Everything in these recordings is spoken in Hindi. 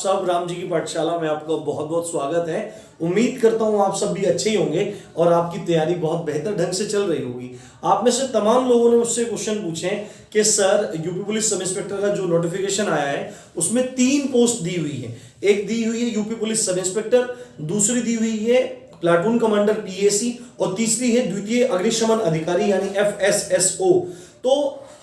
सब राम जी की पाठशाला में आपका बहुत बहुत स्वागत है। उम्मीद करता हूँ आप सब भी अच्छे ही होंगे और आपकी तैयारी बहुत बेहतर ढंग से चल रही होगी। आप में से तमाम लोगों ने मुझसे क्वेश्चन पूछे कि sir UP police sub inspector का जो नोटिफिकेशन आया है उसमें 3 पोस्ट दी हुई है। एक दी हुई है यूपी पुलिस सब इंस्पेक्टर, दूसरी दी हुई है प्लाटून कमांडर पीएसी और तीसरी है द्वितीय अग्निशमन अधिकारी यानी FSSO। तो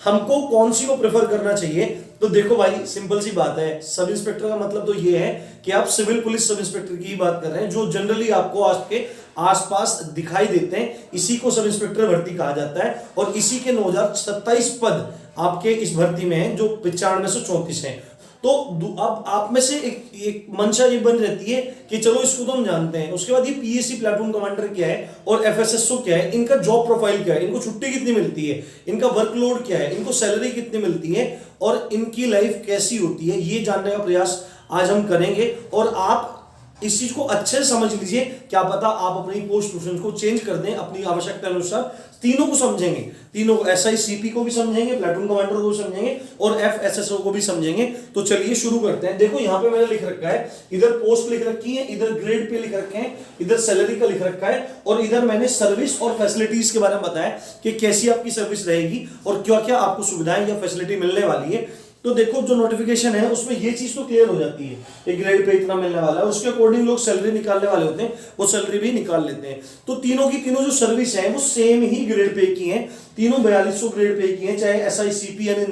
हमको कौन सी को प्रेफर करना चाहिए? तो देखो भाई, सिंपल सी बात है, सब इंस्पेक्टर का मतलब तो ये है कि आप सिविल पुलिस सब इंस्पेक्टर की ही बात कर रहे हैं, जो जनरली आपको आज के आसपास दिखाई देते हैं। इसी को सब इंस्पेक्टर भर्ती कहा जाता है और इसी के 9027 पद आपके इस भर्ती में हैं, जो 95 से 34 हैं। तो अब आप में से एक मंशा ये बन रहती है कि चलो इसको तो हम जानते हैं, उसके बाद ये पीएसी प्लाटून कमांडर क्या है और एफएसएसओ क्या है, इनका जॉब प्रोफाइल क्या है, इनको छुट्टी कितनी मिलती है, इनका वर्कलोड क्या है, इनको सैलरी कितनी मिलती है और इनकी लाइफ कैसी होती है, ये जानने का प्रयास आज हम करेंगे। और आप इस चीज को अच्छे से समझ लीजिए, क्या पता आप अपनी पोस्ट पोजीशन को चेंज कर दें अपनी आवश्यकता अनुसार। तीनों को समझेंगे, तीनों को, SICP को भी समझेंगे, प्लाटून कमांडर को भी समझेंगे और FSSO को भी समझेंगे। तो चलिए शुरू करते हैं। देखो यहाँ पे मैंने लिख रखा है, इधर पोस्ट लिख रखी है, इधर ग्रेड पे लिख रखे हैं, इधर सैलरी का लिख रखा है और इधर मैंने सर्विस और फैसिलिटीज के बारे में बताया कि कैसी आपकी सर्विस रहेगी और क्या क्या आपको सुविधाएं या फैसिलिटी मिलने वाली है। तो देखो जो नोटिफिकेशन है उसमें ये चीज तो क्लियर हो जाती है कि ग्रेड पे इतना मिलने वाला है, उसके अकॉर्डिंग लोग सैलरी निकालने वाले होते हैं, वो सैलरी भी निकाल लेते हैं। तो तीनों की तीनों जो सर्विस है वो सेम ही ग्रेड पे की है, तीनों 4200 ग्रेड पे की है, चाहे SICP यानी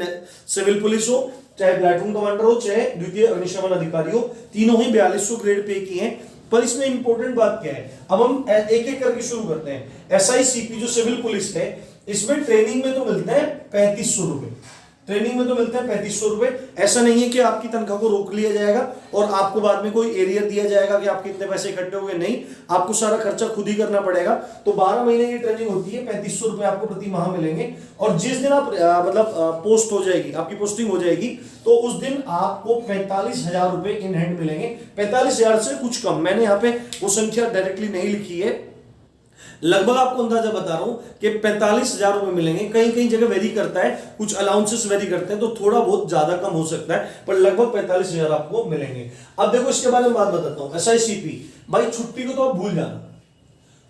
सिविल पुलिस हो, चाहे प्लाटून कमांडर हो, चाहे द्वितीय अग्निशमन अधिकारी हो, तीनों ही 4200 ग्रेड पे की है। पर इसमें इंपॉर्टेंट बात क्या है, अब हम एक एक करके शुरू करते हैं। SICP जो सिविल पुलिस है, इसमें ट्रेनिंग में तो मिलते हैं 3500 रुपए, ट्रेनिंग में तो मिलते हैं 3500 रुपए। ऐसा नहीं है कि आपकी तनख्वाह को रोक लिया जाएगा और आपको बाद में कोई एरियर दिया जाएगा कि आपके इतने पैसे इकट्ठे हुए, नहीं, आपको सारा खर्चा खुद ही करना पड़ेगा। तो 12 महीने की ट्रेनिंग होती है, 3500 रुपए आपको प्रति माह मिलेंगे। और जिस दिन आप पोस्ट हो जाएगी, आपकी पोस्टिंग हो जाएगी, तो उस दिन आपको 45,000 रुपए इन हैंड मिलेंगे। 45,000 से कुछ कम, मैंने यहाँ पे वो संख्या डायरेक्टली नहीं लिखी है, लगभग आपको अंदाजा बता रहा हूं कि 45,000 रुपए मिलेंगे। कहीं कहीं जगह वेरी करता है, कुछ अलाउंसेस वेरी करते हैं, तो थोड़ा बहुत ज्यादा कम हो सकता है, पर लगभग 45,000 आपको मिलेंगे। अब देखो इसके बारे में बात बताता हूं। SICP भाई, छुट्टी को तो आप भूल जाना,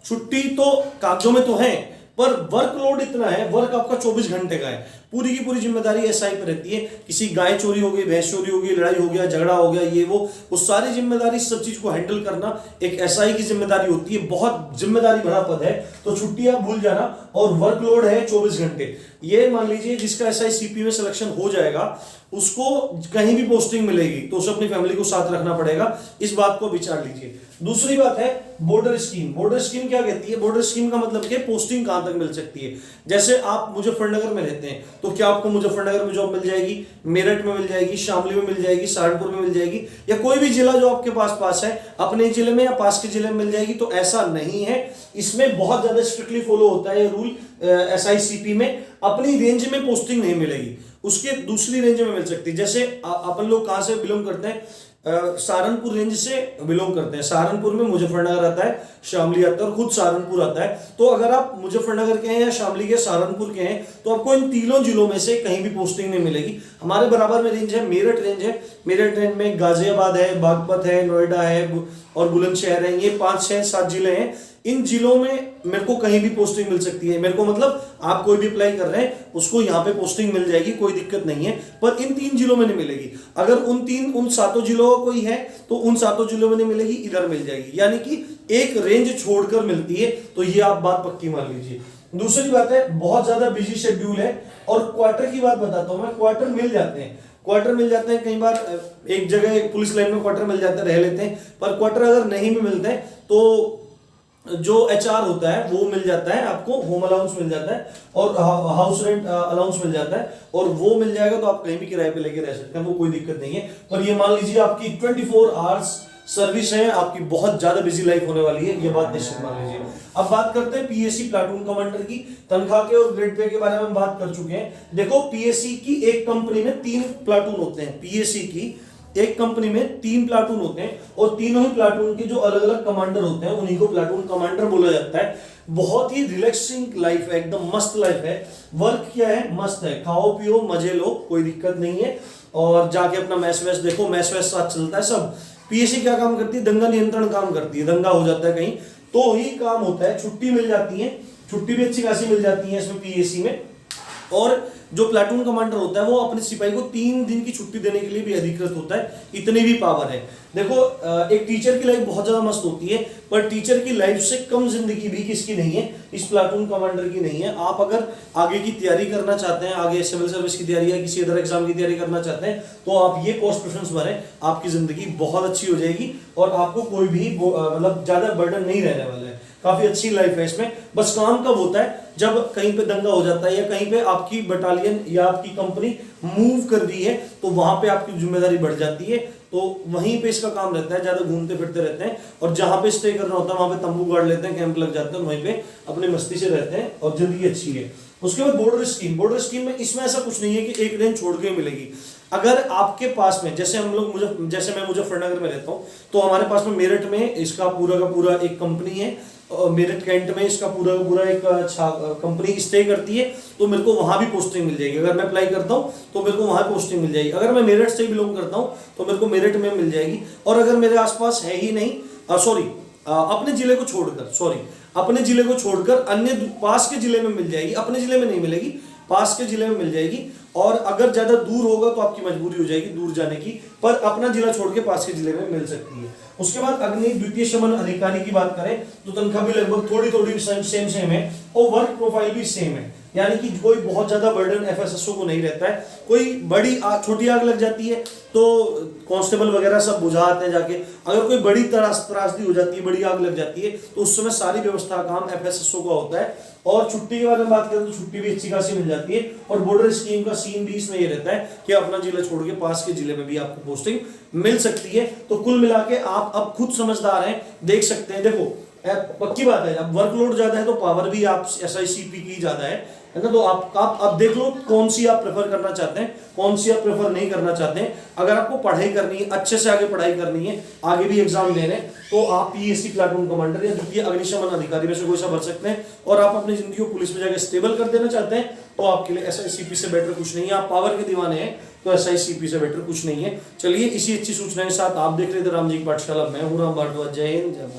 छुट्टी तो कागजों में तो है, पर वर्कलोड इतना है, वर्क आपका 24 घंटे का है, पूरी की पूरी जिम्मेदारी SI पर रहती है। किसी गाय चोरी हो गई, भैंस चोरी हो गई, लड़ाई हो गया, झगड़ा हो गया, ये वो सारी जिम्मेदारी, सब चीज को हैंडल करना एक SI की जिम्मेदारी होती है। बहुत जिम्मेदारी भरा पद है, तो छुट्टी आप भूल जाना। और वर्कलोड है 24 घंटे। ये मान लीजिए जिसका SICP में सिलेक्शन हो जाएगा, उसको कहीं भी पोस्टिंग मिलेगी तो उसे अपनी फैमिली को साथ रखना पड़ेगा, इस बात को विचार लीजिए। दूसरी बात है बॉर्डर स्कीम। बॉर्डर स्कीम क्या कहती है? बॉर्डर स्कीम का मतलब कि पोस्टिंग कहां तक मिल सकती है। जैसे आप मुजफ्फरनगर में रहते हैं, तो क्या आपको मुजफ्फरनगर में जॉब मिल जाएगी, मेरठ में मिल जाएगी, शामली में मिल जाएगी, सहारनपुर में मिल जाएगी, या कोई भी जिला जो आपके पास है, अपने जिले में या पास के जिले में मिल जाएगी? तो ऐसा नहीं है। इसमें बहुत ज्यादा स्ट्रिक्टली फॉलो होता है ये रूल। SICP में अपनी रेंज में पोस्टिंग नहीं मिलेगी, उसके दूसरी रेंज में मिल सकती है। जैसे अपन लोग कहां से बिलोंग करते हैं, सहारनपुर रेंज से बिलोंग करते हैं। सहारनपुर में मुजफ्फरनगर आता है, शामली आता है और खुद सहारनपुर आता है। तो अगर आप मुजफ्फरनगर के हैं या शामली के, सहारनपुर के हैं, तो आपको इन तीनों जिलों में से कहीं भी पोस्टिंग नहीं मिलेगी। हमारे बराबर में रेंज है, मेरठ रेंज है। मेरठ रेंज में गाजियाबाद है, बागपत है, नोएडा है और बुलंदशहर है। ये 5, 6, 7 जिले हैं। इन जिलों में मेरे को कहीं भी पोस्टिंग मिल सकती है। मेरे को मतलब आप कोई भी अप्लाई कर रहे हैं उसको यहाँ पे पोस्टिंग मिल जाएगी, कोई दिक्कत नहीं है। पर इन 3 जिलों में नहीं मिलेगी। अगर उन 7 जिलों का कोई है तो उन 7 जिलों में नहीं मिलेगी, इधर मिल जाएगी। यानी कि एक रेंज छोड़कर मिलती है, तो ये आप बात पक्की मान लीजिए। दूसरी बात है, बहुत ज्यादा बिजी शेड्यूल है। और क्वार्टर की बात बताता हूं मैं, क्वार्टर मिल जाते हैं, क्वार्टर मिल जाते हैं। कई बार एक जगह एक पुलिस लाइन में क्वार्टर मिल जाते हैं, रह लेते हैं। पर क्वार्टर अगर नहीं भी मिलते हैं तो जो HR होता है वो मिल जाता है, आपको होम अलाउंस मिल जाता है और हाउस रेंट अलाउंस मिल जाता है, और वो मिल जाएगा तो आप कहीं भी किराए पे लेके रह सकते हैं, वो कोई दिक्कत नहीं है। पर ये मान लीजिए आपकी 24 आवर्स सर्विस है, आपकी बहुत ज्यादा बिजी लाइफ होने वाली है, ये बात निश्चित मान लीजिए। अब बात करते हैं PSC प्लाटून कमांडर की। तनख्वाह के और ग्रेड पे के बारे में हम बात कर चुके हैं। देखो PSC की एक कंपनी में 3 प्लाटून होते हैं। PSC की एक कंपनी में 3 प्लाटून होते हैं और तीनों ही प्लाटून के जो अलग अलग कमांडर होते हैं उन्हीं को प्लाटून कमांडर बोला जाता है। बहुत ही रिलैक्सिंग लाइफ है, एकदम मस्त लाइफ है। वर्क क्या है, मस्त है, खाओ पियो मजे लो, कोई दिक्कत नहीं है। और जाके अपना मैच वैच देखो, मैच वैच साथ चलता है सब। पीएससी क्या काम करती है, दंगा नियंत्रण काम करती है। दंगा हो जाता है कहीं तो ही काम होता है, छुट्टी मिल जाती है, छुट्टी भी अच्छी खासी मिल जाती है इसमें पीएससी में। और जो प्लाटून कमांडर होता है वो अपने सिपाही को 3 दिन की छुट्टी देने के लिए भी अधिकृत होता है, इतनी भी पावर है। देखो एक टीचर की लाइफ बहुत ज्यादा मस्त होती है, पर टीचर की लाइफ से कम जिंदगी भी किसकी नहीं है, इस प्लाटून कमांडर की नहीं है। आप अगर आगे की तैयारी करना चाहते हैं, आगे सिविल सर्विस की तैयारी या किसी अदर एग्जाम की तैयारी करना चाहते हैं, तो आप ये कोर्स प्रेफरेंस भरें, आपकी जिंदगी बहुत अच्छी हो जाएगी और आपको कोई भी मतलब ज्यादा बर्डन नहीं रहने वाला है। काफी अच्छी लाइफ है इसमें। बस काम कब होता है, जब कहीं पे दंगा हो जाता है या कहीं पे आपकी बटालियन या आपकी कंपनी मूव कर रही है, तो वहां पे आपकी जिम्मेदारी बढ़ जाती है, तो वहीं पे इसका काम रहता है। ज्यादा घूमते फिरते रहते हैं और जहां पे स्टे करना होता है वहां पे तंबू गाड़ लेते हैं, कैंप लग जाते हैं, वहीं पे अपनी मस्ती से रहते हैं और जिंदगी अच्छी है। उसके बाद बॉर्डर स्कीम, बॉर्डर स्कीम में इसमें ऐसा कुछ नहीं है कि एक दिन छोड़ के मिलेगी। अगर आपके पास में, जैसे हम लोग जैसे मैं मुजफ्फरनगर में रहता हूँ, तो हमारे पास में मेरठ में इसका पूरा का पूरा एक कंपनी है, मेरठ कैंट में इसका पूरा का पूरा एक कंपनी स्टे करती है, तो मेरे को वहां भी पोस्टिंग मिल जाएगी। अगर मैं अप्लाई करता हूँ तो मेरे को वहां पोस्टिंग मिल जाएगी। अगर मैं मेरठ से बिलोंग करता हूँ तो मेरे को मेरठ में मिल जाएगी। और अगर मेरे आसपास है ही नहीं, अपने जिले को छोड़कर, अपने जिले को छोड़कर अन्य पास के जिले में मिल जाएगी, अपने जिले में नहीं मिलेगी, पास के जिले में मिल जाएगी। और अगर ज्यादा दूर होगा तो आपकी मजबूरी हो जाएगी दूर जाने की, पर अपना जिला छोड़ के पास के जिले में मिल सकती है। उसके बाद अग्नि द्वितीय शमन अधिकारी की बात करें तो तनख्वाह भी लगभग थोड़ी थोड़ी सेम है और वर्क प्रोफाइल भी सेम है, यानी कि कोई बहुत ज्यादा बर्डन एफएसएसओ को नहीं रहता है। कोई बड़ी छोटी आग लग जाती है तो कांस्टेबल वगैरह सब बुझा आते हैं जाके। अगर कोई बड़ी त्रासदी हो जाती है, बड़ी आग लग जाती है, तो उस समय सारी व्यवस्था का काम एफएसएसओ का होता है। और छुट्टी के बारे में बात करें तो छुट्टी भी अच्छी खासी मिल जाती है। और बॉर्डर स्कीम का सीन भी इसमें ये रहता है कि अपना जिला छोड़ के पास के जिले में भी आपको पोस्टिंग मिल सकती है। तो कुल मिला के आप अब खुद समझदार हैं, देख सकते हैं। देखो पक्की बात है, अब वर्कलोड ज्यादा है तो पावर भी आप एसआईसीपी की ज्यादा है ना। तो आप देख लो कौन सी आप प्रेफर करना चाहते हैं, कौन सी आप प्रेफर नहीं करना चाहते हैं। अगर आपको पढ़ाई करनी है, अच्छे से आगे पढ़ाई करनी है, आगे भी एग्जाम देने, तो आप पीएससी प्लाटून कमांडर या द्वितीय अग्निशमन अधिकारी में से कोई सा भर सकते हैं। और आप अपनी जिंदगी को पुलिस में जाकर स्टेबल कर देना चाहते हैं तो आपके लिए एसआईसीपी से बेटर कुछ नहीं है। आप पावर के दीवाने हैं तो एसआईसीपी से बेटर कुछ नहीं है। चलिए इसी अच्छी सूचना के साथ आप देख रहे थे राम जी की पाठशाला, मैं हूं राम भारद्वाज। जय हिंद, जय भारत।